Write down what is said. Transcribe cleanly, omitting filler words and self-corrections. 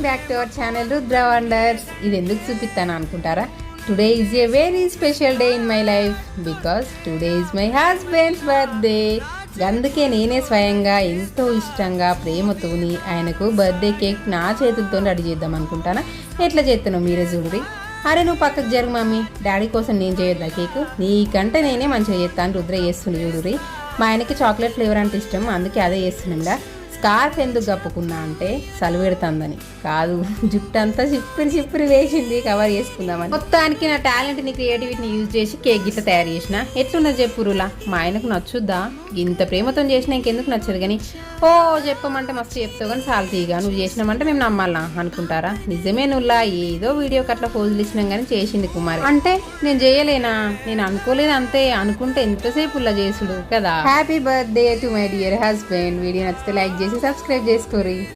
Welcome back to our channel Rudra wonders. ఇది ఎందుకు చూపిస్తాను అనుకుంటారా? Today is a very special day in my life because today is my husband's birthday. అందుకే నేనే స్వయంగా ఎంతో ఇష్టంగా ప్రేమతోని ఆయనకు బర్త్డే కేక్ నా చేతులతో రెడీ చేద్దాం అనుకుంటానా. ఎట్లా చేస్తున్నావు మీరే చూడురి. అరే నువ్వు పక్కకు జరుగు మమ్మీ, డాడీ కోసం నేను చేయొద్దా కేక్? నీకంటే నేనే మంచిగా చేస్తాను. రుద్ర చేస్తుంది చూడురి. మా ఆయనకి చాక్లెట్ ఫ్లేవర్ అంటే ఇష్టం, అందుకే అదే చేస్తున్నాండా. స్కార్ఫ్ ఎందుకు కప్పుకున్నా అంటే చలువు పెడుతుందని కాదు, జుట్టు అంతా చిప్పిరి వేసింది కవర్ చేసుకుందామని. మొత్తానికి నా టాలెంట్ని క్రియేటివిటీని యూజ్ చేసి కేక్ గిట్ట తయారు చేసిన. ఎట్లున్నది చెప్పురులా? మా ఆయనకు నచ్చుద్దా? ఇంత ప్రేమతో చేసినా ఇంకెందుకు నచ్చదు కానీ ఓ చెప్పమంటే మస్తు చెప్తావు కానీ చాలా తీగా నువ్వు చేసినామంటే మేము నమ్మాలా అనుకుంటారా? నిజమే నువ్వులా ఏదో వీడియోకి అట్లా పోజులు ఇచ్చినాం కానీ చేసింది కుమారి. అంటే నేను చేయలేనా? నేను అనుకోలేదు అంతే. అనుకుంటే ఎంతసేపు ఇలా చేసుడు కదా. Happy birthday to my dear husband. Video నచ్చితే లైక్ చేసి సబ్స్క్రైబ్ చేసుకోరి.